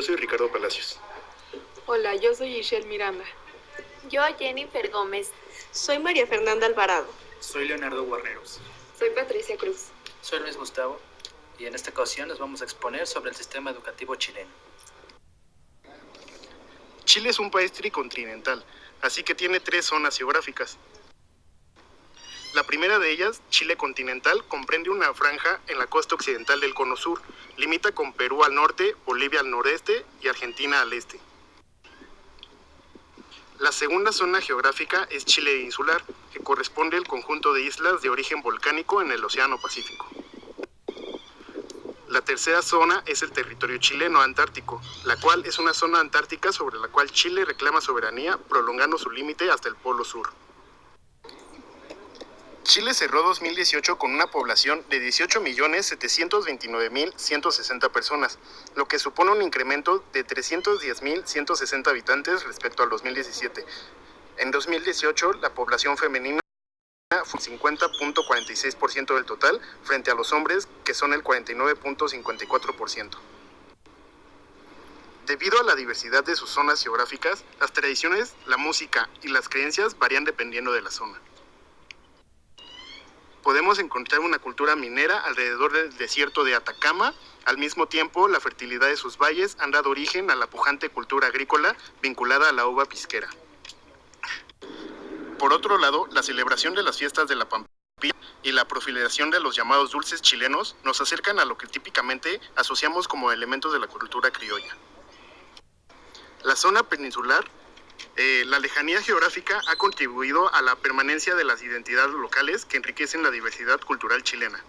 soy Ricardo Palacios. Hola, yo soy Ishel Miranda. Yo, Jennifer Gómez. Soy María Fernanda Alvarado. Soy Leonardo Guarneros. Soy Patricia Cruz. Soy Luis Gustavo y en esta ocasión les vamos a exponer sobre el sistema educativo chileno. Chile es un país tricontinental, así que tiene 3 zonas geográficas. La primera de ellas, Chile continental, comprende una franja en la costa occidental del Cono Sur. Limita con Perú al norte, Bolivia al noreste y Argentina al este. La segunda zona geográfica es Chile insular, que corresponde al conjunto de islas de origen volcánico en el Océano Pacífico. La tercera zona es el territorio chileno antártico, la cual es una zona antártica sobre la cual Chile reclama soberanía, prolongando su límite hasta el Polo Sur. Chile cerró 2018 con una población de 18.729.160 personas, lo que supone un incremento de 310.160 habitantes respecto al 2017. En 2018, la población femenina fue 50.46% del total, frente a los hombres, que son el 49.54%. Debido a la diversidad de sus zonas geográficas, las tradiciones, la música y las creencias varían dependiendo de la zona. Podemos encontrar una cultura minera alrededor del desierto de Atacama. Al mismo tiempo, la fertilidad de sus valles han dado origen a la pujante cultura agrícola vinculada a la uva pisquera. Por otro lado, la celebración de las fiestas de la Pampilla y la proliferación de los llamados dulces chilenos nos acercan a lo que típicamente asociamos como elementos de la cultura criolla. La zona peninsular, la lejanía geográfica ha contribuido a la permanencia de las identidades locales que enriquecen la diversidad cultural chilena.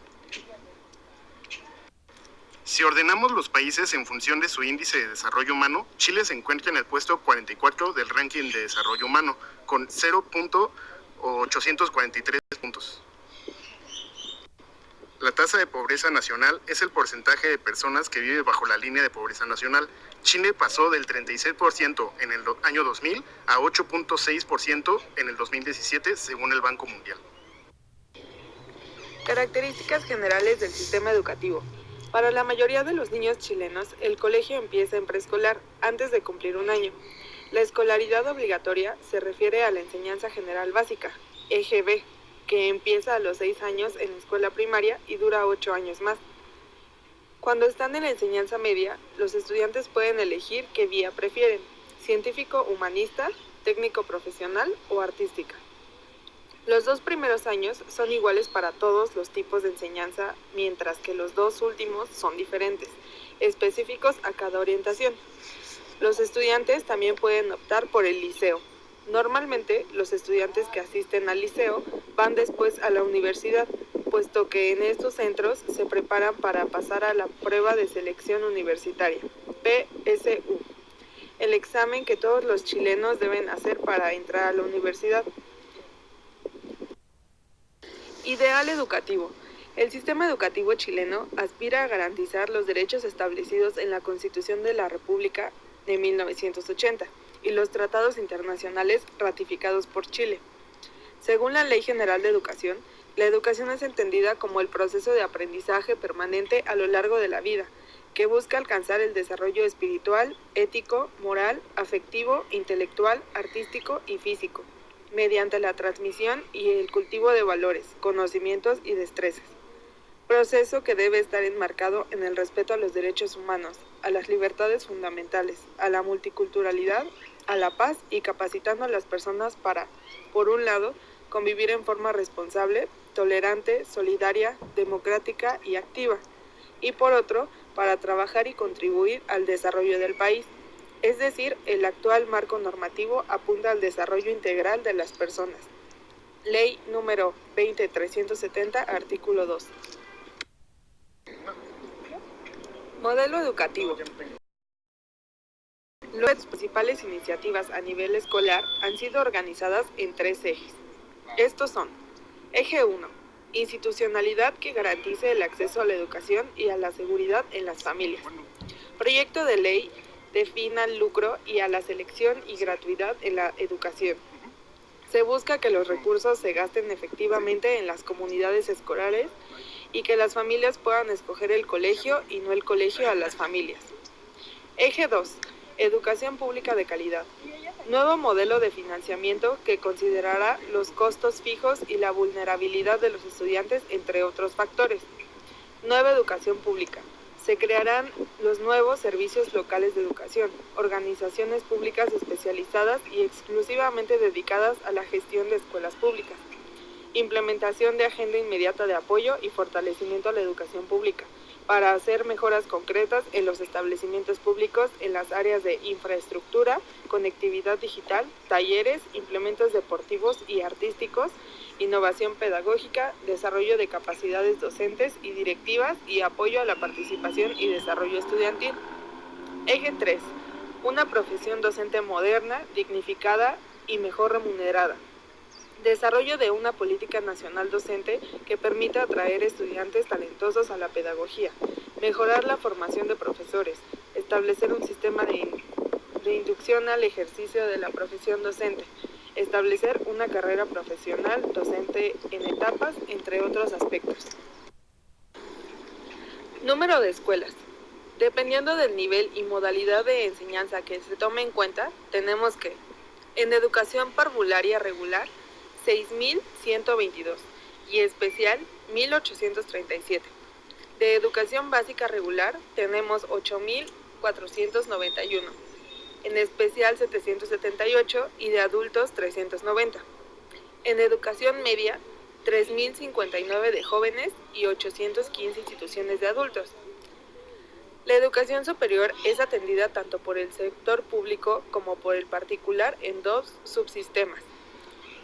Si ordenamos los países en función de su índice de desarrollo humano, Chile se encuentra en el puesto 44 del ranking de desarrollo humano, con 0.843 puntos. La tasa de pobreza nacional es el porcentaje de personas que viven bajo la línea de pobreza nacional. Chile pasó del 36% en el año 2000 a 8.6% en el 2017, según el Banco Mundial. Características generales del sistema educativo. Para la mayoría de los niños chilenos, el colegio empieza en preescolar, antes de cumplir un año. La escolaridad obligatoria se refiere a la enseñanza general básica, EGB, que empieza a los 6 años en la escuela primaria y dura 8 años más. Cuando están en la enseñanza media, los estudiantes pueden elegir qué vía prefieren, científico humanista, técnico profesional o artística. Los 2 primeros años son iguales para todos los tipos de enseñanza, mientras que los 2 últimos son diferentes, específicos a cada orientación. Los estudiantes también pueden optar por el liceo. Normalmente, los estudiantes que asisten al liceo van después a la universidad, puesto que en estos centros se preparan para pasar a la prueba de selección universitaria, PSU, el examen que todos los chilenos deben hacer para entrar a la universidad. Ideal educativo. El sistema educativo chileno aspira a garantizar los derechos establecidos en la Constitución de la República de 1980 y los tratados internacionales ratificados por Chile. Según la Ley General de Educación, la educación es entendida como el proceso de aprendizaje permanente a lo largo de la vida, que busca alcanzar el desarrollo espiritual, ético, moral, afectivo, intelectual, artístico y físico, mediante la transmisión y el cultivo de valores, conocimientos y destrezas. Proceso que debe estar enmarcado en el respeto a los derechos humanos, a las libertades fundamentales, a la multiculturalidad, a la paz y capacitando a las personas para, por un lado, convivir en forma responsable, tolerante, solidaria, democrática y activa, y por otro, para trabajar y contribuir al desarrollo del país. Es decir, el actual marco normativo apunta al desarrollo integral de las personas. Ley número 20370, artículo 2. Modelo educativo. Las principales iniciativas a nivel escolar han sido organizadas en 3 ejes. Estos son: Eje 1. Institucionalidad que garantice el acceso a la educación y a la seguridad en las familias. Proyecto de ley defina el lucro y a la selección y gratuidad en la educación. Se busca que los recursos se gasten efectivamente en las comunidades escolares y que las familias puedan escoger el colegio y no el colegio a las familias. Eje 2. Educación pública de calidad. Nuevo modelo de financiamiento que considerará los costos fijos y la vulnerabilidad de los estudiantes, entre otros factores. Nueva educación pública. Se crearán los nuevos servicios locales de educación, organizaciones públicas especializadas y exclusivamente dedicadas a la gestión de escuelas públicas. Implementación de agenda inmediata de apoyo y fortalecimiento a la educación pública, para hacer mejoras concretas en los establecimientos públicos en las áreas de infraestructura, conectividad digital, talleres, implementos deportivos y artísticos, innovación pedagógica, desarrollo de capacidades docentes y directivas y apoyo a la participación y desarrollo estudiantil. Eje 3. Una profesión docente moderna, dignificada y mejor remunerada. Desarrollo de una política nacional docente que permita atraer estudiantes talentosos a la pedagogía, mejorar la formación de profesores, establecer un sistema de inducción al ejercicio de la profesión docente, establecer una carrera profesional docente en etapas, entre otros aspectos. Número de escuelas. Dependiendo del nivel y modalidad de enseñanza que se tome en cuenta, tenemos que en educación parvularia regular, 6.122 y especial 1.837. De educación básica regular tenemos 8.491, en especial 778 y de adultos 390. En educación media 3.059 de jóvenes y 815 instituciones de adultos. La educación superior es atendida tanto por el sector público como por el particular en dos subsistemas: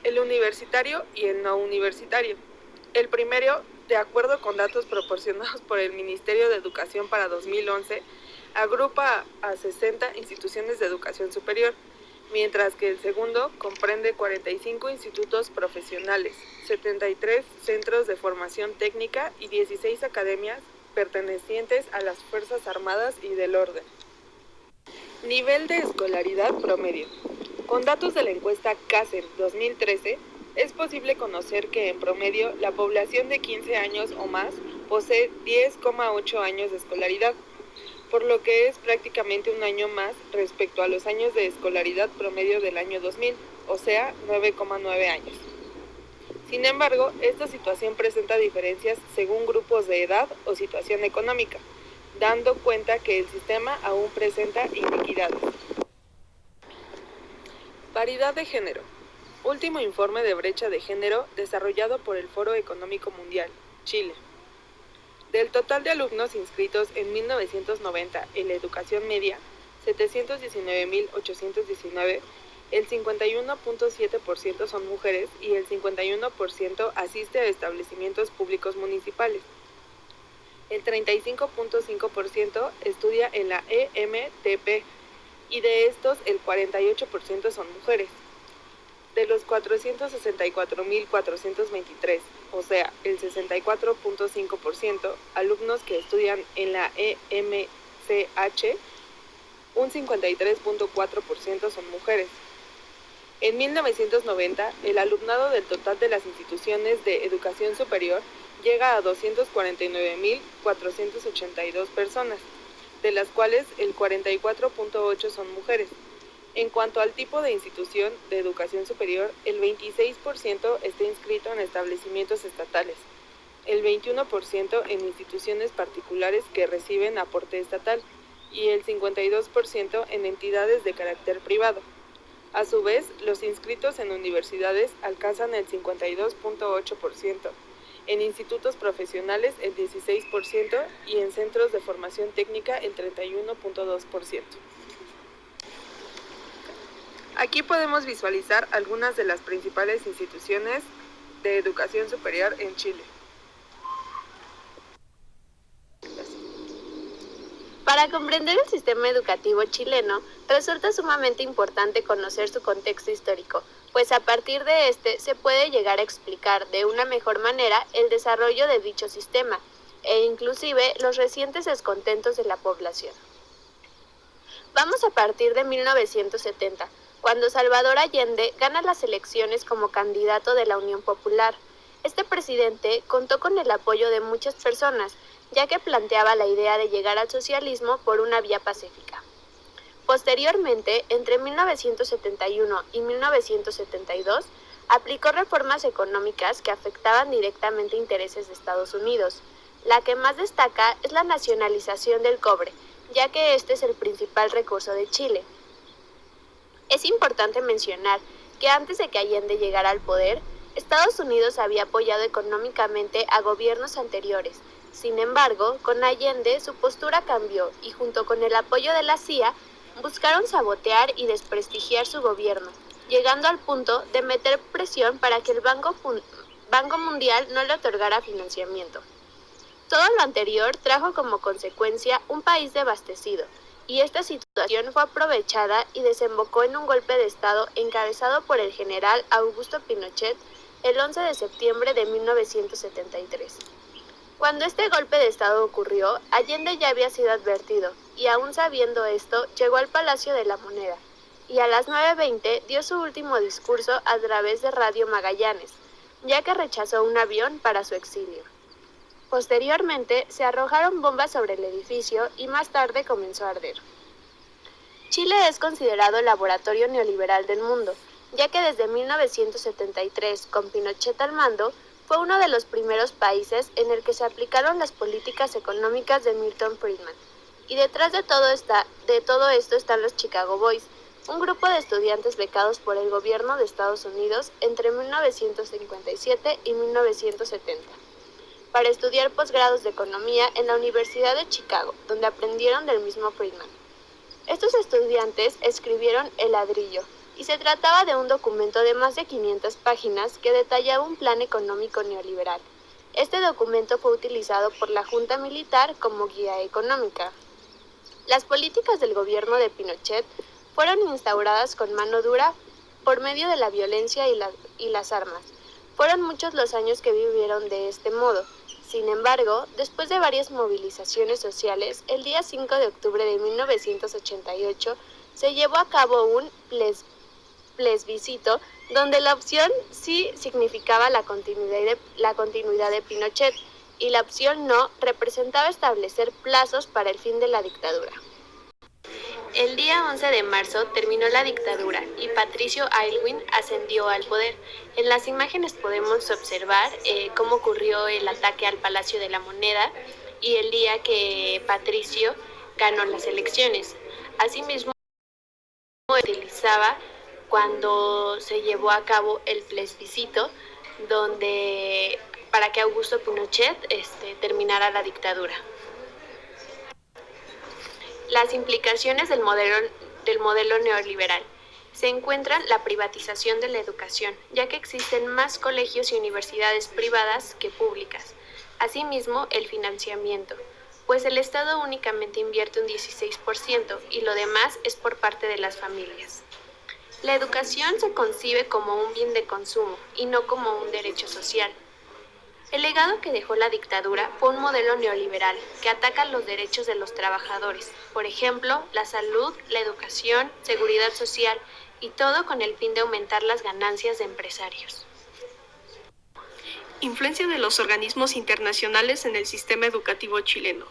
el universitario y el no universitario. El primero, de acuerdo con datos proporcionados por el Ministerio de Educación para 2011, agrupa a 60 instituciones de educación superior, mientras que el segundo comprende 45 institutos profesionales, 73 centros de formación técnica y 16 academias pertenecientes a las Fuerzas Armadas y del Orden. Nivel de escolaridad promedio. Con datos de la encuesta CASEM 2013, es posible conocer que en promedio la población de 15 años o más posee 10,8 años de escolaridad, por lo que es prácticamente un año más respecto a los años de escolaridad promedio del año 2000, o sea, 9,9 años. Sin embargo, esta situación presenta diferencias según grupos de edad o situación económica, dando cuenta que el sistema aún presenta inequidades. Paridad de género. Último informe de brecha de género desarrollado por el Foro Económico Mundial, Chile. Del total de alumnos inscritos en 1990 en la educación media, 719.819, el 51.7% son mujeres y el 51% asiste a establecimientos públicos municipales. El 35.5% estudia en la EMTP y de estos el 48% son mujeres. De los 464.423, o sea, el 64.5%, alumnos que estudian en la EMCH, un 53.4% son mujeres. En 1990, el alumnado del total de las instituciones de educación superior llega a 249.482 personas, de las cuales el 44.8 son mujeres. En cuanto al tipo de institución de educación superior, el 26% está inscrito en establecimientos estatales, el 21% en instituciones particulares que reciben aporte estatal y el 52% en entidades de carácter privado. A su vez, los inscritos en universidades alcanzan el 52.8%, en institutos profesionales el 16% y en centros de formación técnica el 31.2%. Aquí podemos visualizar algunas de las principales instituciones de educación superior en Chile. Para comprender el sistema educativo chileno, resulta sumamente importante conocer su contexto histórico, pues a partir de este se puede llegar a explicar de una mejor manera el desarrollo de dicho sistema e inclusive los recientes descontentos de la población. Vamos a partir de 1970, cuando Salvador Allende gana las elecciones como candidato de la Unión Popular. Este presidente contó con el apoyo de muchas personas, ya que planteaba la idea de llegar al socialismo por una vía pacífica. Posteriormente, entre 1971 y 1972, aplicó reformas económicas que afectaban directamente intereses de Estados Unidos. La que más destaca es la nacionalización del cobre, ya que este es el principal recurso de Chile. Es importante mencionar que antes de que Allende llegara al poder, Estados Unidos había apoyado económicamente a gobiernos anteriores. Sin embargo, con Allende su postura cambió y junto con el apoyo de la CIA, buscaron sabotear y desprestigiar su gobierno, llegando al punto de meter presión para que el Banco Mundial no le otorgara financiamiento. Todo lo anterior trajo como consecuencia un país devastecido, y esta situación fue aprovechada y desembocó en un golpe de Estado encabezado por el general Augusto Pinochet el 11 de septiembre de 1973. Cuando este golpe de Estado ocurrió, Allende ya había sido advertido, y aún sabiendo esto, llegó al Palacio de la Moneda, y a las 9:20 dio su último discurso a través de Radio Magallanes, ya que rechazó un avión para su exilio. Posteriormente, se arrojaron bombas sobre el edificio y más tarde comenzó a arder. Chile es considerado el laboratorio neoliberal del mundo, ya que desde 1973, con Pinochet al mando, fue uno de los primeros países en el que se aplicaron las políticas económicas de Milton Friedman. Y detrás de todo esto están los Chicago Boys, un grupo de estudiantes becados por el gobierno de Estados Unidos entre 1957 y 1970, para estudiar posgrados de economía en la Universidad de Chicago, donde aprendieron del mismo Friedman. Estos estudiantes escribieron El Ladrillo, y se trataba de un documento de más de 500 páginas que detallaba un plan económico neoliberal. Este documento fue utilizado por la Junta Militar como guía económica. Las políticas del gobierno de Pinochet fueron instauradas con mano dura por medio de la violencia y las armas. Fueron muchos los años que vivieron de este modo. Sin embargo, después de varias movilizaciones sociales, el día 5 de octubre de 1988 se llevó a cabo un plebiscito donde la opción sí significaba la continuidad de Pinochet y la opción no representaba establecer plazos para el fin de la dictadura. El día 11 de marzo terminó la dictadura y Patricio Aylwin ascendió al poder. En las imágenes podemos observar cómo ocurrió el ataque al Palacio de la Moneda y el día que Patricio ganó las elecciones. Asimismo, utilizaba cuando se llevó a cabo el plebiscito para que Augusto Pinochet terminara la dictadura. Las implicaciones del modelo neoliberal. Se encuentran la privatización de la educación, ya que existen más colegios y universidades privadas que públicas. Asimismo, el financiamiento, pues el Estado únicamente invierte un 16% y lo demás es por parte de las familias. La educación se concibe como un bien de consumo y no como un derecho social. El legado que dejó la dictadura fue un modelo neoliberal que ataca los derechos de los trabajadores, por ejemplo, la salud, la educación, seguridad social y todo con el fin de aumentar las ganancias de empresarios. Influencia de los organismos internacionales en el sistema educativo chileno.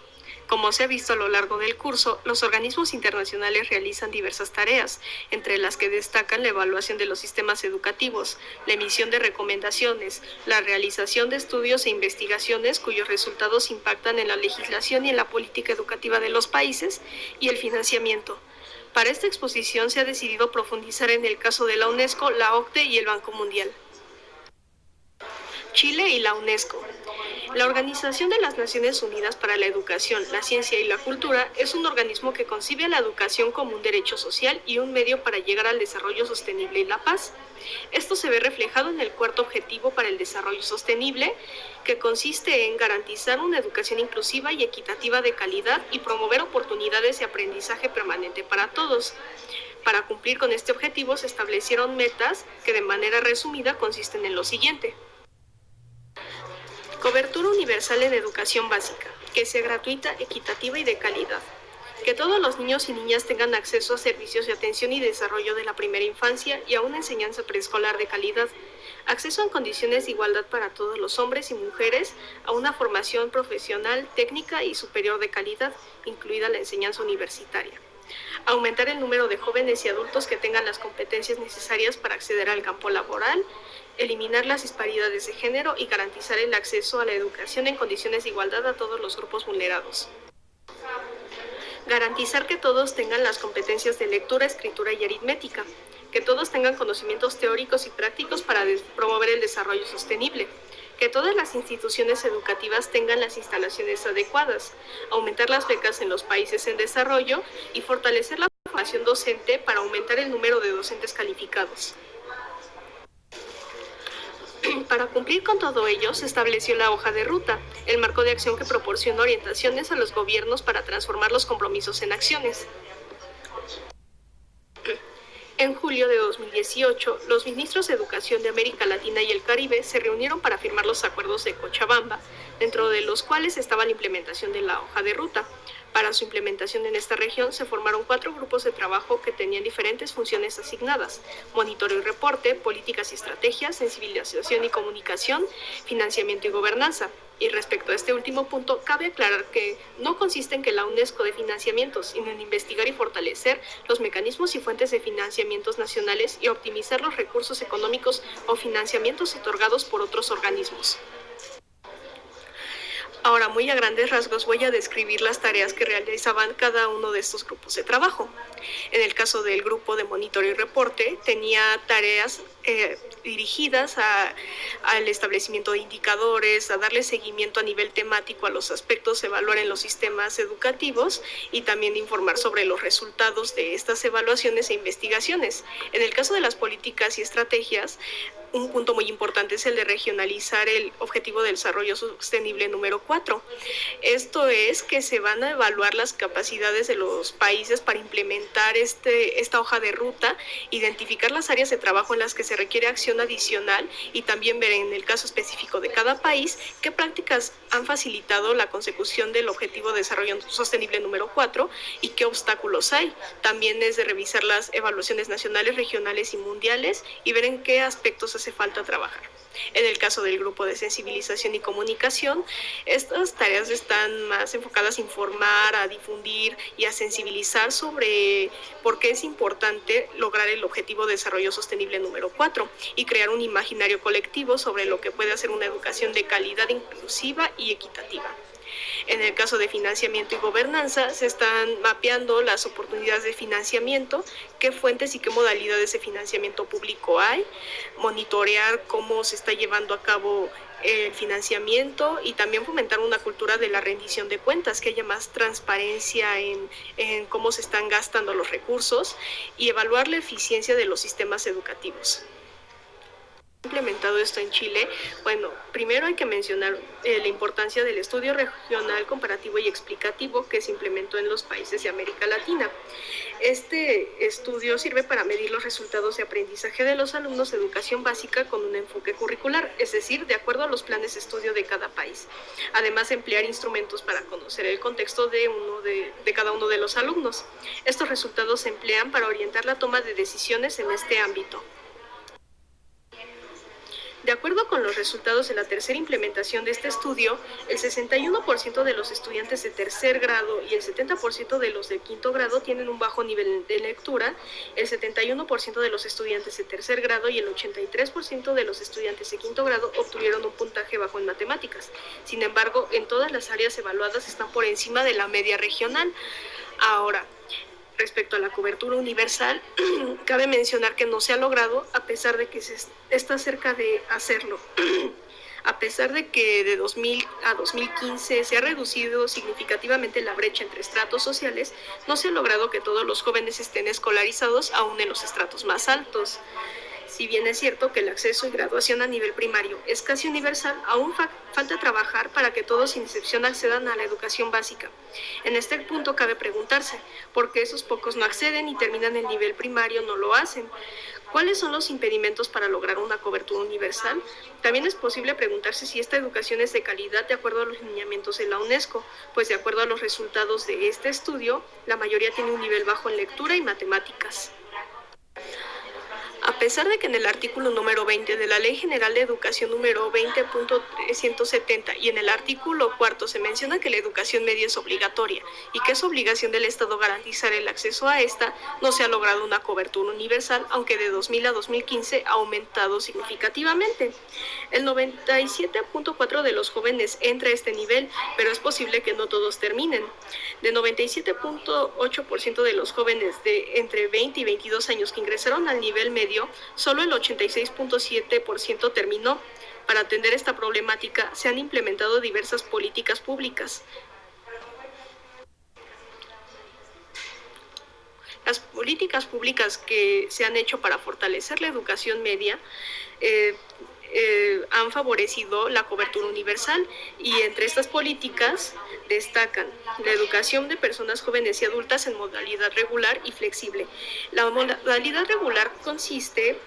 Como se ha visto a lo largo del curso, los organismos internacionales realizan diversas tareas, entre las que destacan la evaluación de los sistemas educativos, la emisión de recomendaciones, la realización de estudios e investigaciones cuyos resultados impactan en la legislación y en la política educativa de los países, y el financiamiento. Para esta exposición se ha decidido profundizar en el caso de la UNESCO, la OCDE y el Banco Mundial. Chile y la UNESCO. La Organización de las Naciones Unidas para la Educación, la Ciencia y la Cultura es un organismo que concibe a la educación como un derecho social y un medio para llegar al desarrollo sostenible y la paz. Esto se ve reflejado en el cuarto objetivo para el desarrollo sostenible, que consiste en garantizar una educación inclusiva y equitativa de calidad y promover oportunidades de aprendizaje permanente para todos. Para cumplir con este objetivo se establecieron metas que de manera resumida consisten en lo siguiente. Cobertura universal en educación básica, que sea gratuita, equitativa y de calidad. Que todos los niños y niñas tengan acceso a servicios de atención y desarrollo de la primera infancia y a una enseñanza preescolar de calidad. Acceso en condiciones de igualdad para todos los hombres y mujeres a una formación profesional, técnica y superior de calidad, incluida la enseñanza universitaria. aumentar el número de jóvenes y adultos que tengan las competencias necesarias para acceder al campo laboral, eliminar las disparidades de género y garantizar el acceso a la educación en condiciones de igualdad a todos los grupos vulnerados. Garantizar que todos tengan las competencias de lectura, escritura y aritmética, que todos tengan conocimientos teóricos y prácticos para promover el desarrollo sostenible, que todas las instituciones educativas tengan las instalaciones adecuadas, aumentar las becas en los países en desarrollo y fortalecer la formación docente para aumentar el número de docentes calificados. Para cumplir con todo ello, se estableció la hoja de ruta, el marco de acción que proporciona orientaciones a los gobiernos para transformar los compromisos en acciones. En julio de 2018, los ministros de Educación de América Latina y el Caribe se reunieron para firmar los acuerdos de Cochabamba, dentro de los cuales estaba la implementación de la hoja de ruta. Para su implementación en esta región se formaron 4 grupos de trabajo que tenían diferentes funciones asignadas: monitoreo y reporte, políticas y estrategias, sensibilización y comunicación, financiamiento y gobernanza. Y respecto a este último punto, cabe aclarar que no consiste en que la UNESCO dé financiamientos, sino en investigar y fortalecer los mecanismos y fuentes de financiamientos nacionales y optimizar los recursos económicos o financiamientos otorgados por otros organismos. Ahora, muy a grandes rasgos, voy a describir las tareas que realizaban cada uno de estos grupos de trabajo. En el caso del grupo de monitoreo y reporte, tenía tareas dirigidas al establecimiento de indicadores, a darle seguimiento a nivel temático a los aspectos a evaluar en los sistemas educativos y también informar sobre los resultados de estas evaluaciones e investigaciones. En el caso de las políticas y estrategias, un punto muy importante es el de regionalizar el Objetivo de Desarrollo Sostenible número 4. Esto es que se van a evaluar las capacidades de los países para implementar esta hoja de ruta, identificar las áreas de trabajo en las que se requiere acción adicional y también ver en el caso específico de cada país qué prácticas han facilitado la consecución del Objetivo de Desarrollo Sostenible número 4 y qué obstáculos hay. También es de revisar las evaluaciones nacionales, regionales y mundiales y ver en qué aspectos hace falta trabajar. En el caso del grupo de sensibilización y comunicación, estas tareas están más enfocadas a informar, a difundir y a sensibilizar sobre por qué es importante lograr el Objetivo de Desarrollo Sostenible número 4 y crear un imaginario colectivo sobre lo que puede hacer una educación de calidad, inclusiva y equitativa. En el caso de financiamiento y gobernanza, se están mapeando las oportunidades de financiamiento, qué fuentes y qué modalidades de financiamiento público hay, monitorear cómo se está llevando a cabo el financiamiento y también fomentar una cultura de la rendición de cuentas, que haya más transparencia en cómo se están gastando los recursos y evaluar la eficiencia de los sistemas educativos. Implementado esto en Chile, bueno, primero hay que mencionar la importancia del estudio regional comparativo y explicativo que se implementó en los países de América Latina. Este estudio sirve para medir los resultados de aprendizaje de los alumnos de educación básica con un enfoque curricular, es decir, de acuerdo a los planes de estudio de cada país. Además, emplear instrumentos para conocer el contexto de cada uno de los alumnos. Estos resultados se emplean para orientar la toma de decisiones en este ámbito. De acuerdo con los resultados de la tercera implementación de este estudio, el 61% de los estudiantes de tercer grado y el 70% de los de quinto grado tienen un bajo nivel de lectura, el 71% de los estudiantes de tercer grado y el 83% de los estudiantes de quinto grado obtuvieron un puntaje bajo en matemáticas. Sin embargo, en todas las áreas evaluadas están por encima de la media regional. Ahora, respecto a la cobertura universal, cabe mencionar que no se ha logrado a pesar de que se está cerca de hacerlo. A pesar de que de 2000 a 2015 se ha reducido significativamente la brecha entre estratos sociales, no se ha logrado que todos los jóvenes estén escolarizados aún en los estratos más altos. Si bien es cierto que el acceso y graduación a nivel primario es casi universal, aún falta trabajar para que todos sin excepción accedan a la educación básica. En este punto cabe preguntarse, ¿por qué esos pocos no acceden y terminan el nivel primario no lo hacen? ¿Cuáles son los impedimentos para lograr una cobertura universal? También es posible preguntarse si esta educación es de calidad de acuerdo a los lineamientos de la UNESCO, pues de acuerdo a los resultados de este estudio, la mayoría tiene un nivel bajo en lectura y matemáticas. A pesar de que en el artículo número 20 de la Ley General de Educación número 20.370 y en el artículo 4 se menciona que la educación media es obligatoria y que es obligación del Estado garantizar el acceso a esta, no se ha logrado una cobertura universal, aunque de 2000 a 2015 ha aumentado significativamente. El 97.4% de los jóvenes entra a este nivel, pero es posible que no todos terminen. De 97.8% de los jóvenes de entre 20 y 22 años que ingresaron al nivel medio, solo el 86.7% terminó. Para atender esta problemática se han implementado diversas políticas públicas. Las políticas públicas que se han hecho para fortalecer la educación media han favorecido la cobertura universal y entre estas políticas destacan la educación de personas jóvenes y adultas en modalidad regular y flexible. La modalidad regular consiste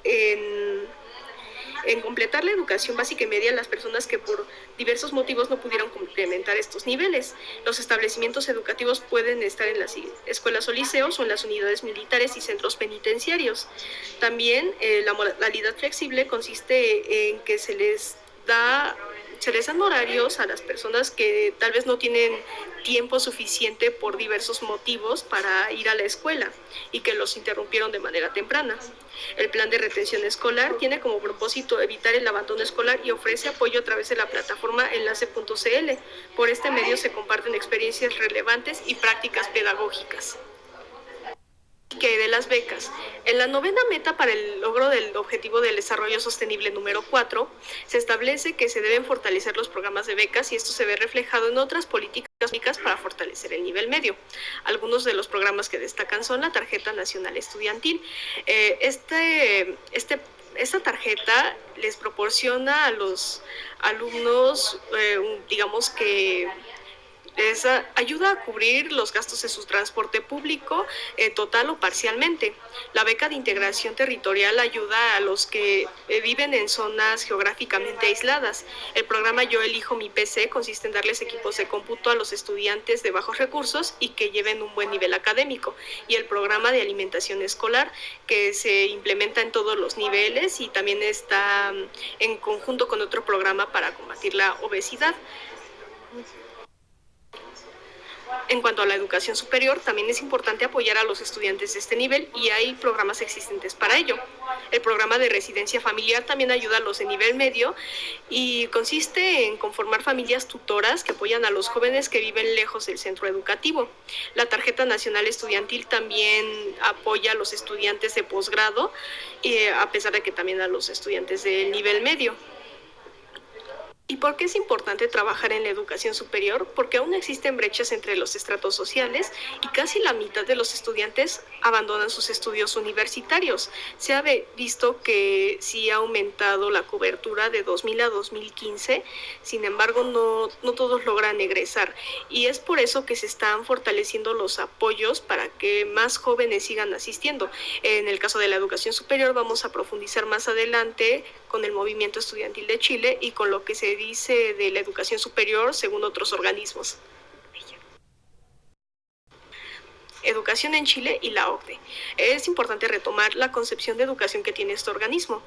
en completar la educación básica y media a las personas que por diversos motivos no pudieron complementar estos niveles. Los establecimientos educativos pueden estar en las escuelas o liceos o en las unidades militares y centros penitenciarios. También la modalidad flexible consiste en que se les dan horarios a las personas que tal vez no tienen tiempo suficiente por diversos motivos para ir a la escuela y que los interrumpieron de manera temprana. El plan de retención escolar tiene como propósito evitar el abandono escolar y ofrece apoyo a través de la plataforma enlace.cl. Por este medio se comparten experiencias relevantes y prácticas pedagógicas. Que de las becas. En la novena meta para el logro del Objetivo del Desarrollo Sostenible número 4, se establece que se deben fortalecer los programas de becas y esto se ve reflejado en otras políticas públicas para fortalecer el nivel medio. Algunos de los programas que destacan son la Tarjeta Nacional Estudiantil. Esta tarjeta les proporciona a los alumnos, digamos que les ayuda a cubrir los gastos de su transporte público total o parcialmente. La beca de integración territorial ayuda a los que viven en zonas geográficamente aisladas. El programa Yo Elijo Mi PC consiste en darles equipos de cómputo a los estudiantes de bajos recursos y que lleven un buen nivel académico. Y el programa de alimentación escolar que se implementa en todos los niveles y también está en conjunto con otro programa para combatir la obesidad. En cuanto a la educación superior, también es importante apoyar a los estudiantes de este nivel y hay programas existentes para ello. El programa de residencia familiar también ayuda a los de nivel medio y consiste en conformar familias tutoras que apoyan a los jóvenes que viven lejos del centro educativo. La Tarjeta Nacional Estudiantil también apoya a los estudiantes de posgrado, a pesar de que también a los estudiantes del nivel medio. ¿Y por qué es importante trabajar en la educación superior? Porque aún existen brechas entre los estratos sociales y casi la mitad de los estudiantes abandonan sus estudios universitarios. Se ha visto que sí ha aumentado la cobertura de 2000 a 2015, sin embargo no todos logran egresar y es por eso que se están fortaleciendo los apoyos para que más jóvenes sigan asistiendo. En el caso de la educación superior vamos a profundizar más adelante con el movimiento estudiantil de Chile y con lo que se dice de la educación superior según otros organismos. Educación en Chile y la OCDE. Es importante retomar la concepción de educación que tiene este organismo.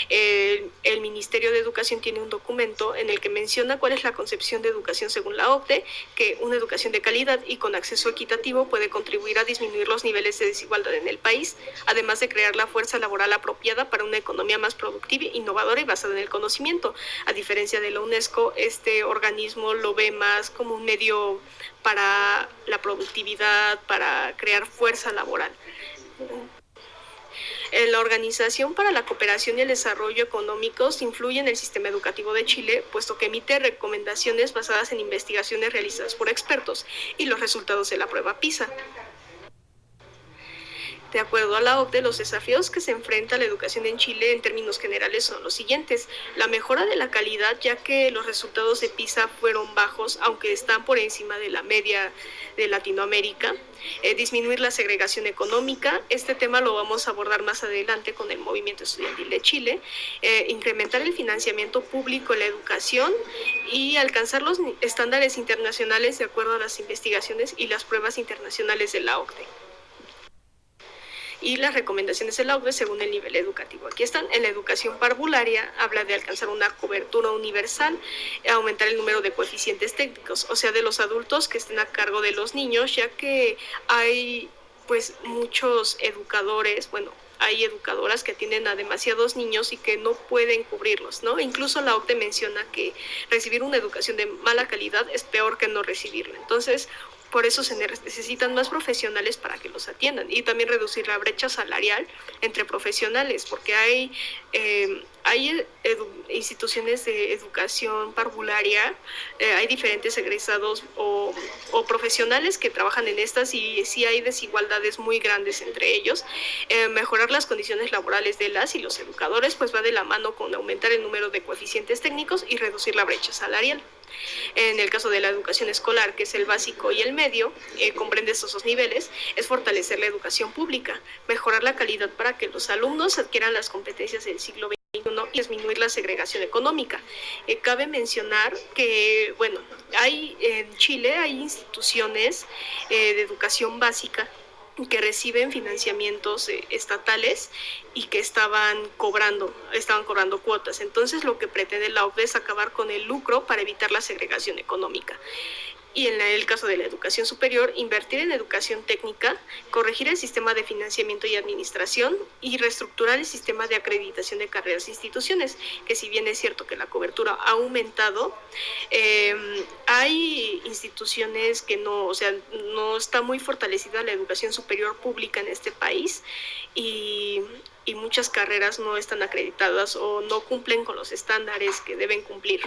El Ministerio de Educación tiene un documento en el que menciona cuál es la concepción de educación según la OCDE, que una educación de calidad y con acceso equitativo puede contribuir a disminuir los niveles de desigualdad en el país, además de crear la fuerza laboral apropiada para una economía más productiva, innovadora y basada en el conocimiento. A diferencia de la UNESCO, este organismo lo ve más como un medio para la productividad, para crear fuerza laboral. La Organización para la Cooperación y el Desarrollo Económicos influye en el sistema educativo de Chile, puesto que emite recomendaciones basadas en investigaciones realizadas por expertos y los resultados de la prueba PISA. De acuerdo a la OCDE, los desafíos que se enfrenta la educación en Chile en términos generales son los siguientes. La mejora de la calidad, ya que los resultados de PISA fueron bajos, aunque están por encima de la media de Latinoamérica. Disminuir la segregación económica, este tema lo vamos a abordar más adelante con el movimiento estudiantil de Chile. Incrementar el financiamiento público en la educación y alcanzar los estándares internacionales de acuerdo a las investigaciones y las pruebas internacionales de la OCDE. y las recomendaciones de la OCDE según el nivel educativo. Aquí están. En la educación parvularia habla de alcanzar una cobertura universal, aumentar el número de coeficientes técnicos, o sea, de los adultos que estén a cargo de los niños, ya que hay pues muchos educadores, bueno, hay educadoras que atienden a demasiados niños y que no pueden cubrirlos, ¿no? Incluso la OCDE menciona que recibir una educación de mala calidad es peor que no recibirla. Entonces, por eso se necesitan más profesionales para que los atiendan, y también reducir la brecha salarial entre profesionales, porque hay instituciones de educación parvularia, hay diferentes egresados o profesionales que trabajan en estas, y sí hay desigualdades muy grandes entre ellos. Mejorar las condiciones laborales de las y los educadores pues va de la mano con aumentar el número de coeficientes técnicos y reducir la brecha salarial. En el caso de la educación escolar, que es el básico y el medio, comprende estos dos niveles, es fortalecer la educación pública, mejorar la calidad para que los alumnos adquieran las competencias del siglo XXI y disminuir la segregación económica. Cabe mencionar que, bueno, en Chile hay instituciones de educación básica que reciben financiamientos estatales y que estaban cobrando cuotas. Entonces, lo que pretende la OCDE es acabar con el lucro para evitar la segregación económica. Y en el caso de la educación superior, invertir en educación técnica, corregir el sistema de financiamiento y administración y reestructurar el sistema de acreditación de carreras e instituciones, que si bien es cierto que la cobertura ha aumentado, hay instituciones que no está muy fortalecida la educación superior pública en este país, y muchas carreras no están acreditadas o no cumplen con los estándares que deben cumplir.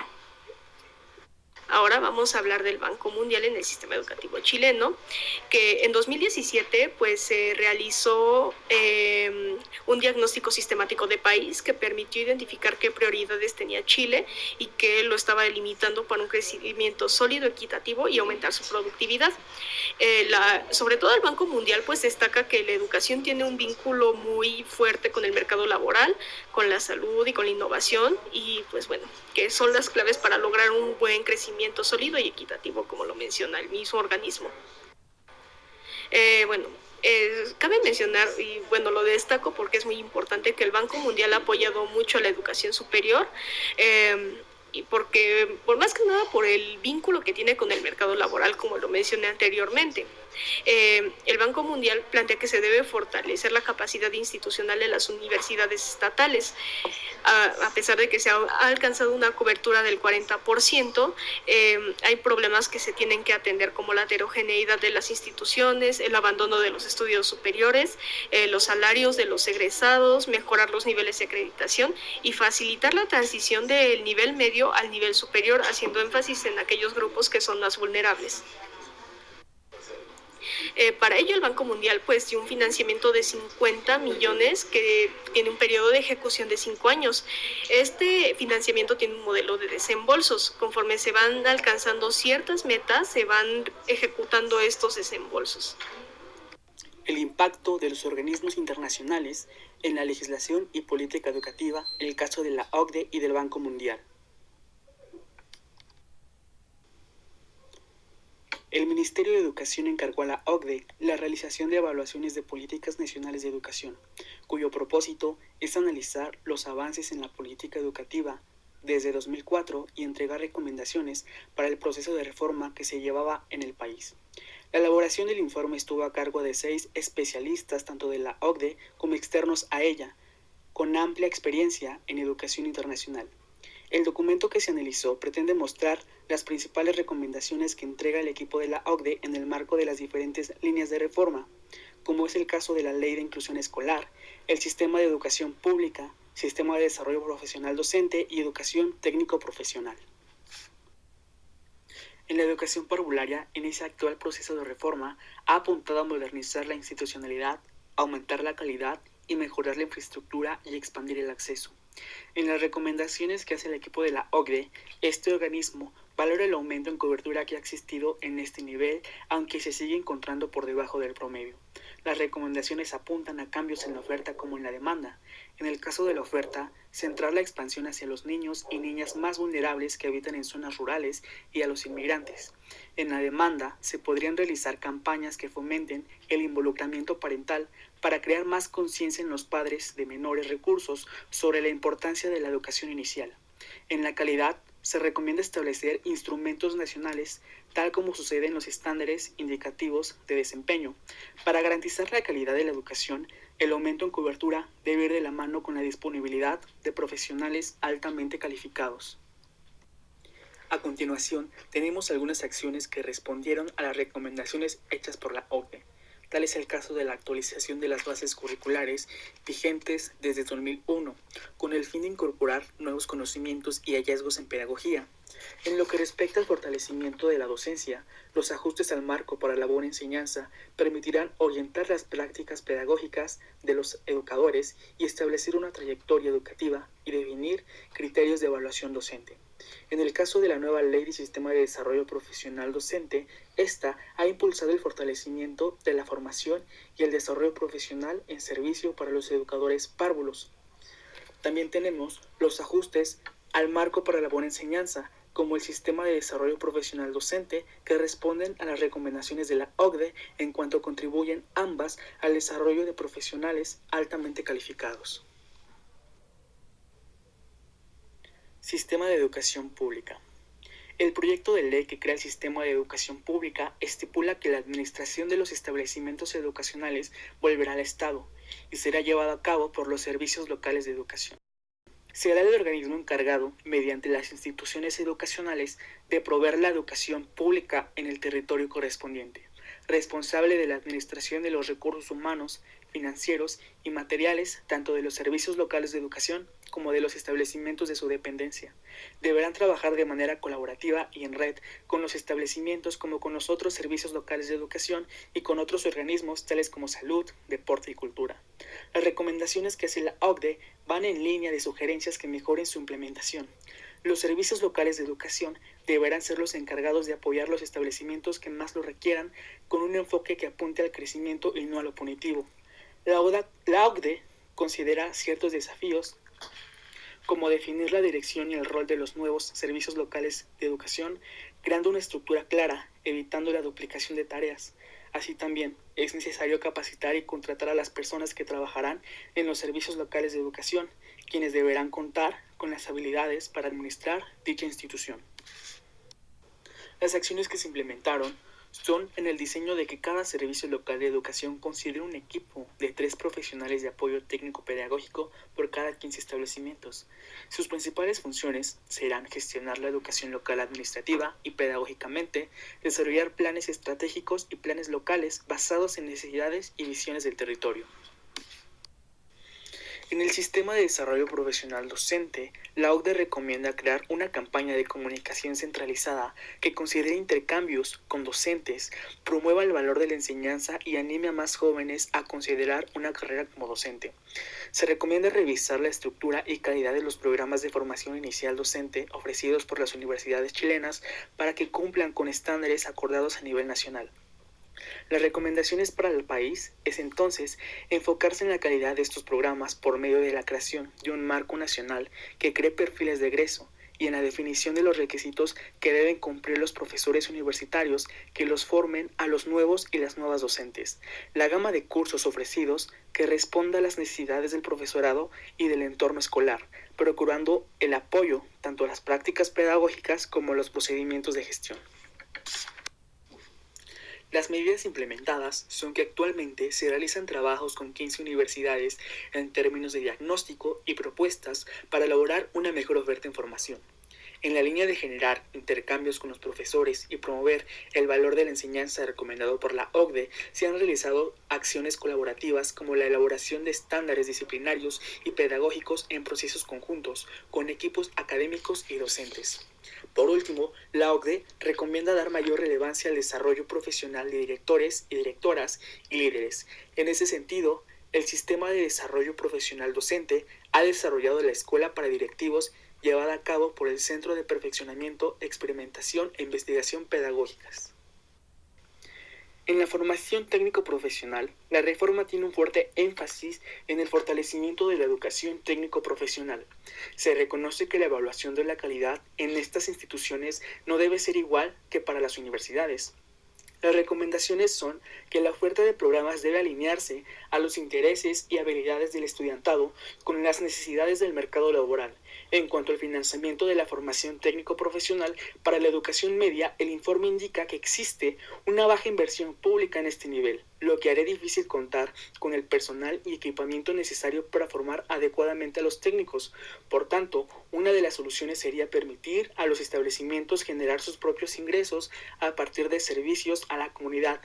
Ahora vamos a hablar del Banco Mundial en el sistema educativo chileno, que en 2017 pues se realizó un diagnóstico sistemático de país que permitió identificar qué prioridades tenía Chile y que lo estaba limitando para un crecimiento sólido, equitativo y aumentar su productividad. Sobre todo el Banco Mundial pues destaca que la educación tiene un vínculo muy fuerte con el mercado laboral, con la salud y con la innovación, y pues bueno, que son las claves para lograr un buen crecimiento sólido y equitativo, como lo menciona el mismo organismo. Cabe mencionar, y bueno, lo destaco porque es muy importante, que el Banco Mundial ha apoyado mucho a la educación superior, y porque, por más que nada, por el vínculo que tiene con el mercado laboral, como lo mencioné anteriormente. El Banco Mundial plantea que se debe fortalecer la capacidad institucional de las universidades estatales. A pesar de que se ha alcanzado una cobertura del 40%, hay problemas que se tienen que atender, como la heterogeneidad de las instituciones, el abandono de los estudios superiores, los salarios de los egresados, mejorar los niveles de acreditación y facilitar la transición del nivel medio al nivel superior, haciendo énfasis en aquellos grupos que son más vulnerables. Para ello, el Banco Mundial pues dio un financiamiento de 50 millones que tiene un periodo de ejecución de 5 años. Este financiamiento tiene un modelo de desembolsos. Conforme se van alcanzando ciertas metas, se van ejecutando estos desembolsos. El impacto de los organismos internacionales en la legislación y política educativa en el caso de la OCDE y del Banco Mundial. El Ministerio de Educación encargó a la OCDE la realización de evaluaciones de políticas nacionales de educación, cuyo propósito es analizar los avances en la política educativa desde 2004 y entregar recomendaciones para el proceso de reforma que se llevaba en el país. La elaboración del informe estuvo a cargo de 6 especialistas, tanto de la OCDE como externos a ella, con amplia experiencia en educación internacional. El documento que se analizó pretende mostrar las principales recomendaciones que entrega el equipo de la OCDE en el marco de las diferentes líneas de reforma, como es el caso de la Ley de Inclusión Escolar, el Sistema de Educación Pública, Sistema de Desarrollo Profesional Docente y Educación Técnico-Profesional. En la educación parvularia, en ese actual proceso de reforma, ha apuntado a modernizar la institucionalidad, aumentar la calidad y mejorar la infraestructura y expandir el acceso. En las recomendaciones que hace el equipo de la OCDE, este organismo valora el aumento en cobertura que ha existido en este nivel, aunque se sigue encontrando por debajo del promedio. Las recomendaciones apuntan a cambios en la oferta como en la demanda. En el caso de la oferta, centrar la expansión hacia los niños y niñas más vulnerables que habitan en zonas rurales y a los inmigrantes. En la demanda, se podrían realizar campañas que fomenten el involucramiento parental para crear más conciencia en los padres de menores recursos sobre la importancia de la educación inicial. En la calidad, se recomienda establecer instrumentos nacionales, tal como sucede en los estándares indicativos de desempeño. Para garantizar la calidad de la educación, el aumento en cobertura debe ir de la mano con la disponibilidad de profesionales altamente calificados. A continuación, tenemos algunas acciones que respondieron a las recomendaciones hechas por la OCDE. Tal es el caso de la actualización de las bases curriculares vigentes desde 2001, con el fin de incorporar nuevos conocimientos y hallazgos en pedagogía. En lo que respecta al fortalecimiento de la docencia, los ajustes al marco para la buena enseñanza permitirán orientar las prácticas pedagógicas de los educadores y establecer una trayectoria educativa y definir criterios de evaluación docente. En el caso de la nueva Ley de Sistema de Desarrollo Profesional Docente, esta ha impulsado el fortalecimiento de la formación y el desarrollo profesional en servicio para los educadores párvulos. También tenemos los ajustes al marco para la buena enseñanza, como el Sistema de Desarrollo Profesional Docente, que responden a las recomendaciones de la OCDE en cuanto contribuyen ambas al desarrollo de profesionales altamente calificados. Sistema de Educación Pública. El proyecto de ley que crea el Sistema de Educación Pública estipula que la administración de los establecimientos educacionales volverá al Estado y será llevado a cabo por los servicios locales de educación. Será el organismo encargado, mediante las instituciones educacionales, de proveer la educación pública en el territorio correspondiente, responsable de la administración de los recursos humanos, financieros y materiales, tanto de los servicios locales de educación como de los establecimientos de su dependencia. Deberán trabajar de manera colaborativa y en red con los establecimientos como con los otros servicios locales de educación y con otros organismos tales como salud, deporte y cultura. Las recomendaciones que hace la OCDE van en línea de sugerencias que mejoren su implementación. Los servicios locales de educación deberán ser los encargados de apoyar los establecimientos que más lo requieran con un enfoque que apunte al crecimiento y no a lo punitivo. La OCDE considera ciertos desafíos como definir la dirección y el rol de los nuevos servicios locales de educación, creando una estructura clara, evitando la duplicación de tareas. Así también es necesario capacitar y contratar a las personas que trabajarán en los servicios locales de educación, quienes deberán contar con las habilidades para administrar dicha institución. Las acciones que se implementaron son en el diseño de que cada servicio local de educación considere un equipo de 3 profesionales de apoyo técnico-pedagógico por cada 15 establecimientos. Sus principales funciones serán gestionar la educación local administrativa y pedagógicamente, desarrollar planes estratégicos y planes locales basados en necesidades y visiones del territorio. En el Sistema de Desarrollo Profesional Docente, la OCDE recomienda crear una campaña de comunicación centralizada que considere intercambios con docentes, promueva el valor de la enseñanza y anime a más jóvenes a considerar una carrera como docente. Se recomienda revisar la estructura y calidad de los programas de formación inicial docente ofrecidos por las universidades chilenas para que cumplan con estándares acordados a nivel nacional. Las recomendaciones para el país es entonces enfocarse en la calidad de estos programas por medio de la creación de un marco nacional que cree perfiles de egreso y en la definición de los requisitos que deben cumplir los profesores universitarios que los formen a los nuevos y las nuevas docentes. La gama de cursos ofrecidos que responda a las necesidades del profesorado y del entorno escolar, procurando el apoyo tanto a las prácticas pedagógicas como a los procedimientos de gestión. Las medidas implementadas son que actualmente se realizan trabajos con 15 universidades en términos de diagnóstico y propuestas para elaborar una mejor oferta en formación. En la línea de generar intercambios con los profesores y promover el valor de la enseñanza recomendado por la OCDE, se han realizado acciones colaborativas como la elaboración de estándares disciplinarios y pedagógicos en procesos conjuntos con equipos académicos y docentes. Por último, la OCDE recomienda dar mayor relevancia al desarrollo profesional de directores y directoras y líderes. En ese sentido, el Sistema de Desarrollo Profesional Docente ha desarrollado la Escuela para Directivos llevada a cabo por el Centro de Perfeccionamiento, Experimentación e Investigación Pedagógicas. En la formación técnico-profesional, la reforma tiene un fuerte énfasis en el fortalecimiento de la educación técnico-profesional. Se reconoce que la evaluación de la calidad en estas instituciones no debe ser igual que para las universidades. Las recomendaciones son que la oferta de programas debe alinearse a los intereses y habilidades del estudiantado con las necesidades del mercado laboral. En cuanto al financiamiento de la formación técnico-profesional para la educación media, el informe indica que existe una baja inversión pública en este nivel, lo que hará difícil contar con el personal y equipamiento necesario para formar adecuadamente a los técnicos. Por tanto, una de las soluciones sería permitir a los establecimientos generar sus propios ingresos a partir de servicios a la comunidad.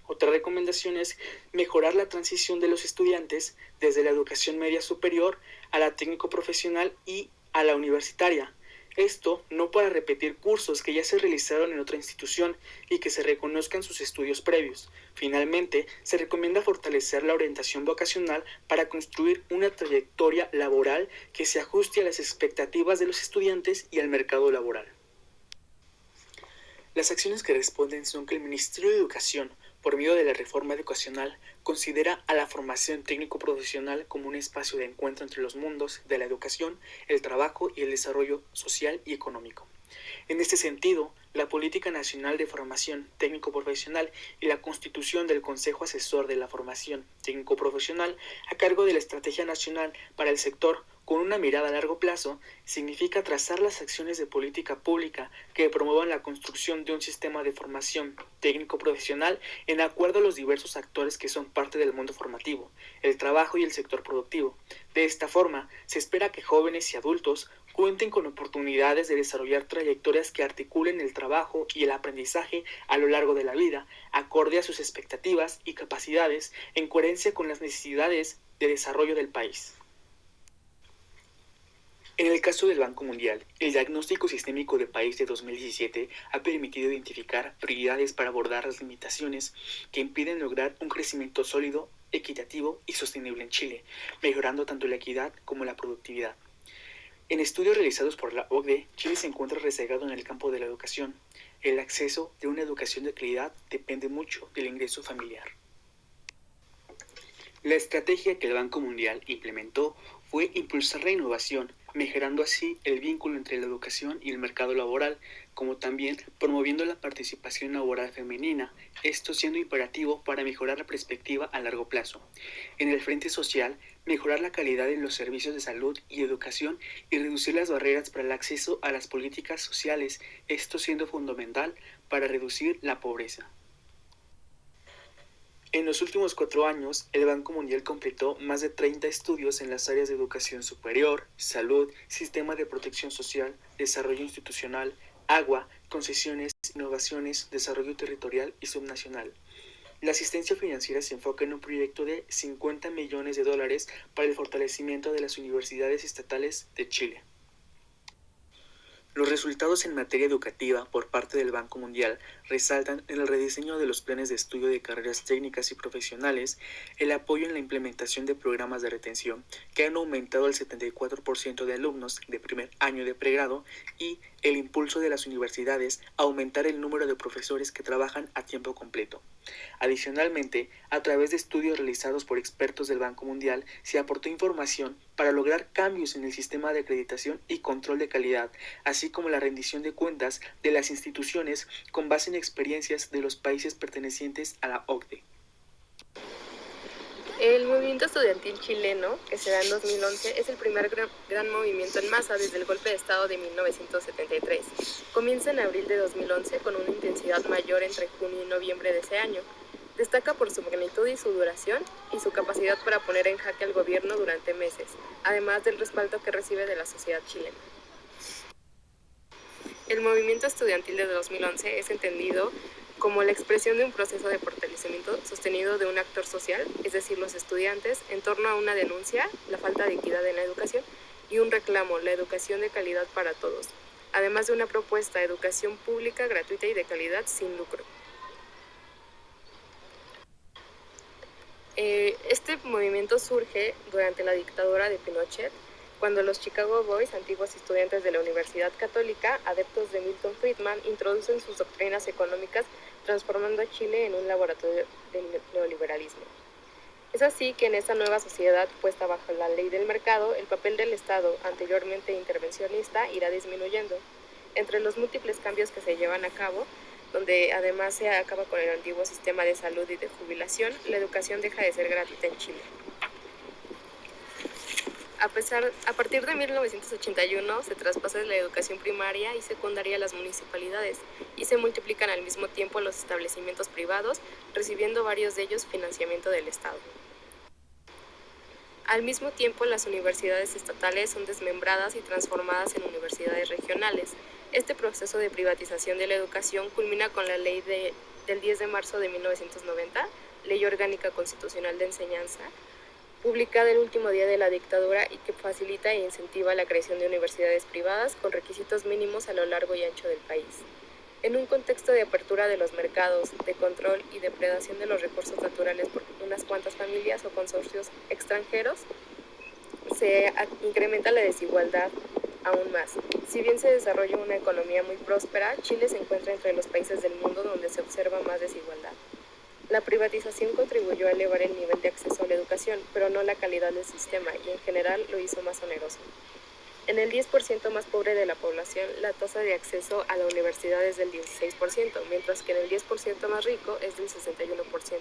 Otra recomendación es mejorar la transición de los estudiantes desde la educación media superior a la técnico-profesional y a la universitaria. Esto no para repetir cursos que ya se realizaron en otra institución y que se reconozcan sus estudios previos. Finalmente, se recomienda fortalecer la orientación vocacional para construir una trayectoria laboral que se ajuste a las expectativas de los estudiantes y al mercado laboral. Las acciones que responden son que el Ministerio de Educación, por medio de la reforma educacional, considera a la formación técnico-profesional como un espacio de encuentro entre los mundos de la educación, el trabajo y el desarrollo social y económico. En este sentido, la Política Nacional de Formación Técnico-Profesional y la constitución del Consejo Asesor de la Formación Técnico-Profesional a cargo de la Estrategia Nacional para el sector con una mirada a largo plazo significa trazar las acciones de política pública que promuevan la construcción de un sistema de formación técnico-profesional en acuerdo a los diversos actores que son parte del mundo formativo, el trabajo y el sector productivo. De esta forma, se espera que jóvenes y adultos cuenten con oportunidades de desarrollar trayectorias que articulen el trabajo y el aprendizaje a lo largo de la vida, acorde a sus expectativas y capacidades, en coherencia con las necesidades de desarrollo del país. En el caso del Banco Mundial, el diagnóstico sistémico de país de 2017 ha permitido identificar prioridades para abordar las limitaciones que impiden lograr un crecimiento sólido, equitativo y sostenible en Chile, mejorando tanto la equidad como la productividad. En estudios realizados por la OCDE, Chile se encuentra rezagado en el campo de la educación. El acceso de una educación de calidad depende mucho del ingreso familiar. La estrategia que el Banco Mundial implementó fue impulsar la innovación, mejorando así el vínculo entre la educación y el mercado laboral, como también promoviendo la participación laboral femenina, esto siendo imperativo para mejorar la perspectiva a largo plazo. En el frente social, mejorar la calidad en los servicios de salud y educación y reducir las barreras para el acceso a las políticas sociales, esto siendo fundamental para reducir la pobreza. En los últimos 4 años, el Banco Mundial completó más de 30 estudios en las áreas de educación superior, salud, sistema de protección social, desarrollo institucional, agua, concesiones, innovaciones, desarrollo territorial y subnacional. La asistencia financiera se enfoca en un proyecto de $50 millones para el fortalecimiento de las universidades estatales de Chile. Los resultados en materia educativa por parte del Banco Mundial resaltan en el rediseño de los planes de estudio de carreras técnicas y profesionales, el apoyo en la implementación de programas de retención que han aumentado al 74% de alumnos de primer año de pregrado y el impulso de las universidades a aumentar el número de profesores que trabajan a tiempo completo. Adicionalmente, a través de estudios realizados por expertos del Banco Mundial, se aportó información para lograr cambios en el sistema de acreditación y control de calidad, así como la rendición de cuentas de las instituciones con base en experiencias de los países pertenecientes a la OCDE. El movimiento estudiantil chileno, que se da en 2011, es el primer gran movimiento en masa desde el golpe de Estado de 1973. Comienza en abril de 2011 con una intensidad mayor entre junio y noviembre de ese año. Destaca por su magnitud y su duración y su capacidad para poner en jaque al gobierno durante meses, además del respaldo que recibe de la sociedad chilena. El movimiento estudiantil de 2011 es entendido como la expresión de un proceso de fortalecimiento sostenido de un actor social, es decir, los estudiantes, en torno a una denuncia, la falta de equidad en la educación, y un reclamo, la educación de calidad para todos, además de una propuesta de educación pública, gratuita y de calidad sin lucro. Este movimiento surge durante la dictadura de Pinochet, cuando los Chicago Boys, antiguos estudiantes de la Universidad Católica, adeptos de Milton Friedman, introducen sus doctrinas económicas, transformando a Chile en un laboratorio del neoliberalismo. Es así que en esta nueva sociedad puesta bajo la ley del mercado, el papel del Estado, anteriormente intervencionista, irá disminuyendo. Entre los múltiples cambios que se llevan a cabo, donde además se acaba con el antiguo sistema de salud y de jubilación, la educación deja de ser gratuita en Chile. A partir de 1981 se traspasa la educación primaria y secundaria a las municipalidades y se multiplican al mismo tiempo los establecimientos privados, recibiendo varios de ellos financiamiento del Estado. Al mismo tiempo, las universidades estatales son desmembradas y transformadas en universidades regionales. Este proceso de privatización de la educación culmina con la ley del 10 de marzo de 1990, Ley Orgánica Constitucional de Enseñanza, publicada el último día de la dictadura y que facilita e incentiva la creación de universidades privadas con requisitos mínimos a lo largo y ancho del país. En un contexto de apertura de los mercados, de control y depredación de los recursos naturales por unas cuantas familias o consorcios extranjeros, se incrementa la desigualdad aún más. Si bien se desarrolla una economía muy próspera, Chile se encuentra entre los países del mundo donde se observa más desigualdad. La privatización contribuyó a elevar el nivel de acceso a la educación, pero no la calidad del sistema, y en general lo hizo más oneroso. En el 10% más pobre de la población, la tasa de acceso a la universidad es del 16%, mientras que en el 10% más rico es del 61%.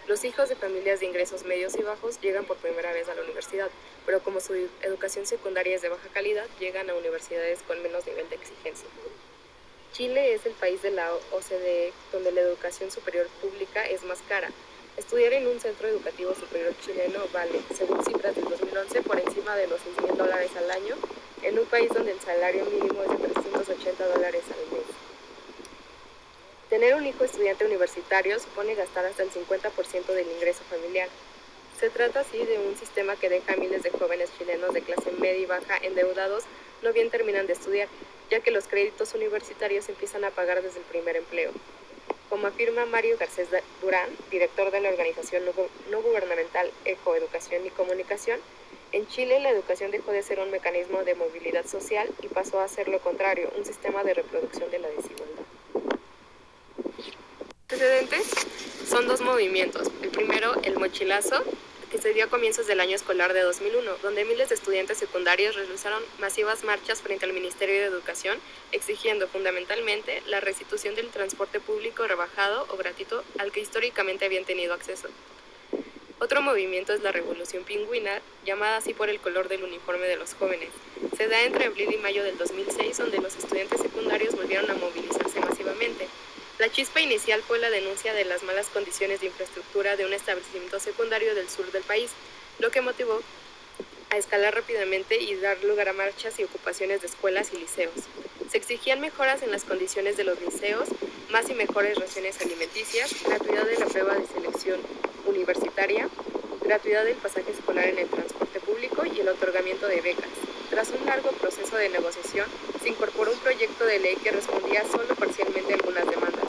Los hijos de familias de ingresos medios y bajos llegan por primera vez a la universidad, pero como su educación secundaria es de baja calidad, llegan a universidades con menos nivel de exigencia. Chile es el país de la OCDE donde la educación superior pública es más cara. Estudiar en un centro educativo superior chileno vale, según cifras del 2011, por encima de los $6,000 al año, en un país donde el salario mínimo es de $380 al mes. Tener un hijo estudiante universitario supone gastar hasta el 50% del ingreso familiar. Se trata así de un sistema que deja a miles de jóvenes chilenos de clase media y baja endeudados, no bien terminan de estudiar, ya que los créditos universitarios empiezan a pagar desde el primer empleo. Como afirma Mario Garcés Durán, director de la organización no gubernamental Ecoeducación y Comunicación, en Chile la educación dejó de ser un mecanismo de movilidad social y pasó a ser lo contrario, un sistema de reproducción de la desigualdad. Antecedentes son dos movimientos. El primero, el mochilazo, que se dio a comienzos del año escolar de 2001, donde miles de estudiantes secundarios realizaron masivas marchas frente al Ministerio de Educación, exigiendo fundamentalmente la restitución del transporte público rebajado o gratuito al que históricamente habían tenido acceso. Otro movimiento es la Revolución Pingüina, llamada así por el color del uniforme de los jóvenes. Se da entre abril y mayo del 2006, donde los estudiantes secundarios volvieron a movilizarse masivamente. La chispa inicial fue la denuncia de las malas condiciones de infraestructura de un establecimiento secundario del sur del país, lo que motivó a escalar rápidamente y dar lugar a marchas y ocupaciones de escuelas y liceos. Se exigían mejoras en las condiciones de los liceos, más y mejores raciones alimenticias, gratuidad de la prueba de selección universitaria, gratuidad del pasaje escolar en el transporte público y el otorgamiento de becas. Tras un largo proceso de negociación, se incorporó un proyecto de ley que respondía solo parcialmente a algunas demandas.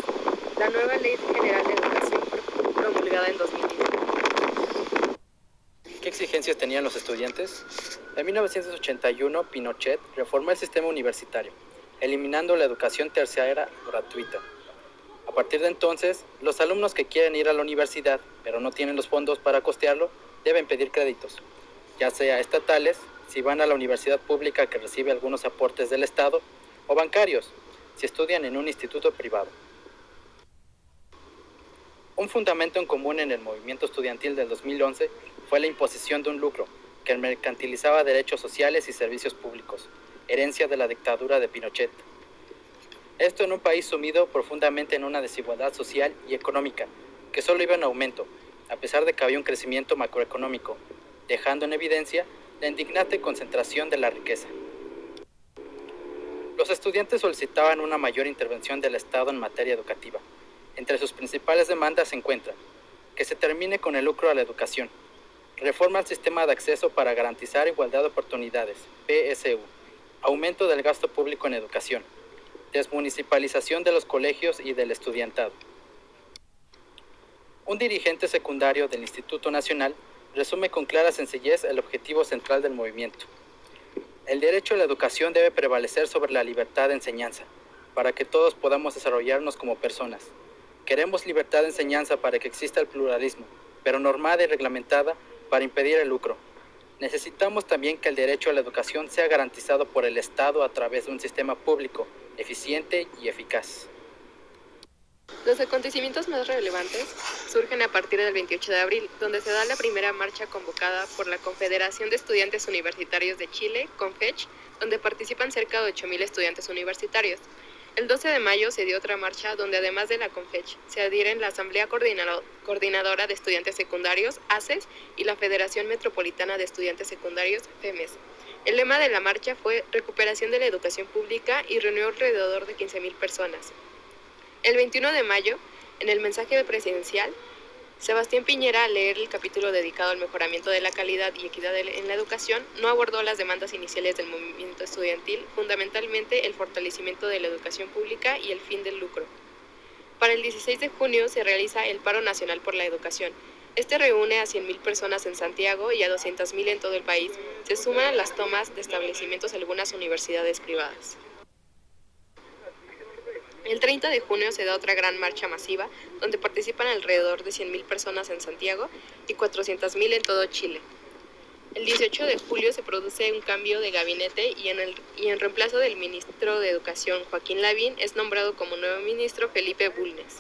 La nueva Ley General de Educación fue promulgada en 2010. ¿Qué exigencias tenían los estudiantes? En 1981, Pinochet reformó el sistema universitario, eliminando la educación terciaria gratuita. A partir de entonces, los alumnos que quieren ir a la universidad, pero no tienen los fondos para costearlo, deben pedir créditos, ya sea estatales, si van a la universidad pública que recibe algunos aportes del Estado, o bancarios, si estudian en un instituto privado. Un fundamento en común en el movimiento estudiantil del 2011 fue la imposición de un lucro que mercantilizaba derechos sociales y servicios públicos, herencia de la dictadura de Pinochet. Esto en un país sumido profundamente en una desigualdad social y económica que solo iba en aumento, a pesar de que había un crecimiento macroeconómico, dejando en evidencia la indignante concentración de la riqueza. Los estudiantes solicitaban una mayor intervención del Estado en materia educativa. Entre sus principales demandas se encuentran que se termine con el lucro a la educación, reforma al sistema de acceso para garantizar igualdad de oportunidades, PSU, aumento del gasto público en educación, desmunicipalización de los colegios y del estudiantado. Un dirigente secundario del Instituto Nacional resume con clara sencillez el objetivo central del movimiento. El derecho a la educación debe prevalecer sobre la libertad de enseñanza, para que todos podamos desarrollarnos como personas. Queremos libertad de enseñanza para que exista el pluralismo, pero normada y reglamentada para impedir el lucro. Necesitamos también que el derecho a la educación sea garantizado por el Estado a través de un sistema público, eficiente y eficaz. Los acontecimientos más relevantes surgen a partir del 28 de abril, donde se da la primera marcha convocada por la Confederación de Estudiantes Universitarios de Chile, CONFECH, donde participan cerca de 8.000 estudiantes universitarios. El 12 de mayo se dio otra marcha donde además de la CONFECH se adhieren la Asamblea Coordinadora de Estudiantes Secundarios, ACES, y la Federación Metropolitana de Estudiantes Secundarios, FEMES. El lema de la marcha fue Recuperación de la Educación Pública y reunió alrededor de 15.000 personas. El 21 de mayo, en el mensaje presidencial, Sebastián Piñera, al leer el capítulo dedicado al mejoramiento de la calidad y equidad en la educación, no abordó las demandas iniciales del movimiento estudiantil, fundamentalmente el fortalecimiento de la educación pública y el fin del lucro. Para el 16 de junio se realiza el Paro Nacional por la Educación. Este reúne a 100.000 personas en Santiago y a 200.000 en todo el país. Se suman a las tomas de establecimientos de algunas universidades privadas. El 30 de junio se da otra gran marcha masiva, donde participan alrededor de 100.000 personas en Santiago y 400.000 en todo Chile. El 18 de julio se produce un cambio de gabinete y en reemplazo del ministro de Educación, Joaquín Lavín, es nombrado como nuevo ministro Felipe Bulnes.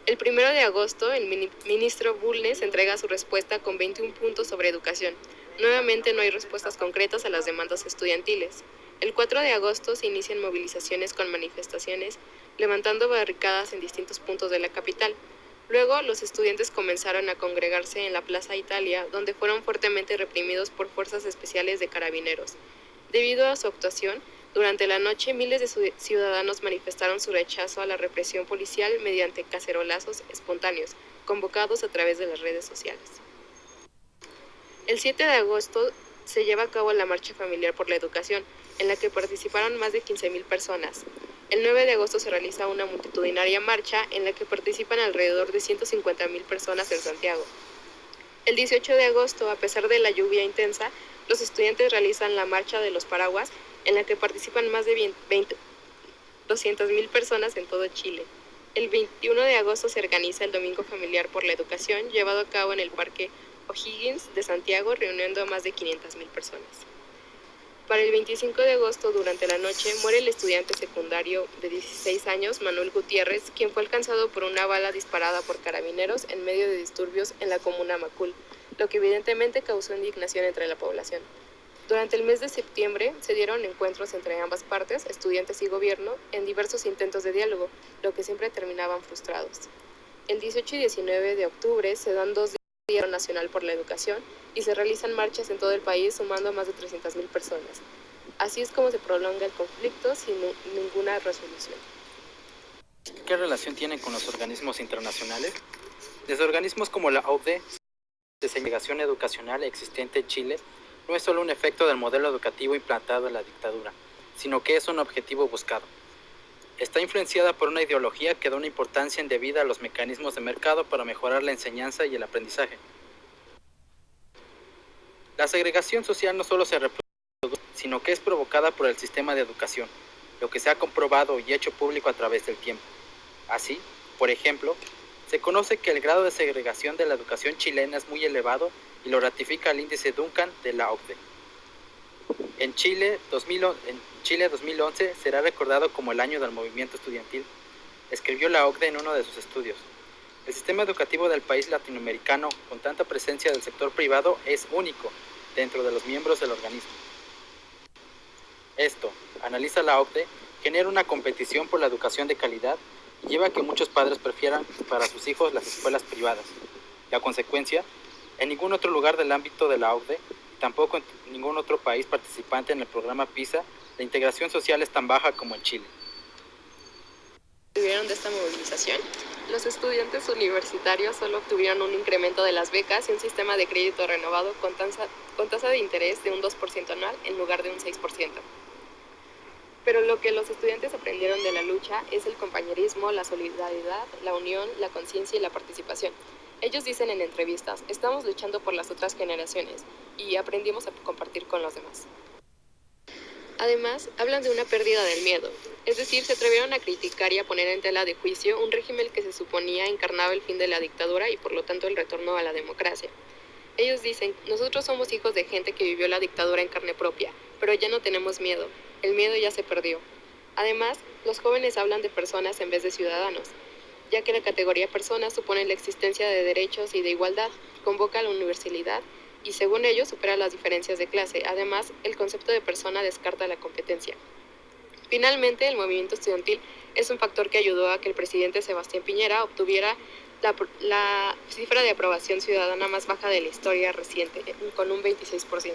El 1 de agosto, el ministro Bulnes entrega su respuesta con 21 puntos sobre educación. Nuevamente no hay respuestas concretas a las demandas estudiantiles. El 4 de agosto se inician movilizaciones con manifestaciones, levantando barricadas en distintos puntos de la capital. Luego, los estudiantes comenzaron a congregarse en la Plaza Italia, donde fueron fuertemente reprimidos por fuerzas especiales de carabineros. Debido a su actuación, durante la noche miles de ciudadanos manifestaron su rechazo a la represión policial mediante cacerolazos espontáneos, convocados a través de las redes sociales. El 7 de agosto se lleva a cabo la Marcha Familiar por la Educación, en la que participaron más de 15.000 personas. El 9 de agosto se realiza una multitudinaria marcha en la que participan alrededor de 150.000 personas en Santiago. El 18 de agosto, a pesar de la lluvia intensa, los estudiantes realizan la Marcha de los Paraguas, en la que participan más de 200.000 personas en todo Chile. El 21 de agosto se organiza el Domingo Familiar por la Educación, llevado a cabo en el Parque O'Higgins de Santiago, reuniendo a más de 500.000 personas. Para el 25 de agosto, durante la noche, muere el estudiante secundario de 16 años, Manuel Gutiérrez, quien fue alcanzado por una bala disparada por carabineros en medio de disturbios en la comuna Macul, lo que evidentemente causó indignación entre la población. Durante el mes de septiembre se dieron encuentros entre ambas partes, estudiantes y gobierno, en diversos intentos de diálogo, lo que siempre terminaban frustrados. El 18 y 19 de octubre se dan 2 días nacional por la educación y se realizan marchas en todo el país sumando a más de 300.000 personas. Así es como se prolonga el conflicto sin ninguna resolución. ¿Qué relación tienen con los organismos internacionales? Desde organismos como la OCDE, la segregación educacional existente en Chile no es solo un efecto del modelo educativo implantado en la dictadura, sino que es un objetivo buscado. Está influenciada por una ideología que da una importancia indebida a los mecanismos de mercado para mejorar la enseñanza y el aprendizaje. La segregación social no solo se reproduce, sino que es provocada por el sistema de educación, lo que se ha comprobado y hecho público a través del tiempo. Así, por ejemplo, se conoce que el grado de segregación de la educación chilena es muy elevado y lo ratifica el índice Duncan de la OCDE. En Chile 2011 será recordado como el año del movimiento estudiantil, escribió la OCDE en uno de sus estudios. El sistema educativo del país latinoamericano, con tanta presencia del sector privado, es único dentro de los miembros del organismo. Esto, analiza la OCDE, genera una competición por la educación de calidad y lleva a que muchos padres prefieran para sus hijos las escuelas privadas. La consecuencia, en ningún otro lugar del ámbito de la OCDE, tampoco en ningún otro país participante en el programa PISA, la integración social es tan baja como en Chile. ¿Tuvieron de esta movilización? Los estudiantes universitarios solo obtuvieron un incremento de las becas y un sistema de crédito renovado con tasa de interés de un 2% anual en lugar de un 6%. Pero lo que los estudiantes aprendieron de la lucha es el compañerismo, la solidaridad, la unión, la conciencia y la participación. Ellos dicen en entrevistas, estamos luchando por las otras generaciones y aprendimos a compartir con los demás. Además, hablan de una pérdida del miedo, es decir, se atrevieron a criticar y a poner en tela de juicio un régimen que se suponía encarnaba el fin de la dictadura y por lo tanto el retorno a la democracia. Ellos dicen, nosotros somos hijos de gente que vivió la dictadura en carne propia, pero ya no tenemos miedo, el miedo ya se perdió. Además, los jóvenes hablan de personas en vez de ciudadanos, ya que la categoría persona supone la existencia de derechos y de igualdad, convoca a la universalidad y según ellos supera las diferencias de clase. Además, el concepto de persona descarta la competencia. Finalmente, el movimiento estudiantil es un factor que ayudó a que el presidente Sebastián Piñera obtuviera la cifra de aprobación ciudadana más baja de la historia reciente, con un 26%.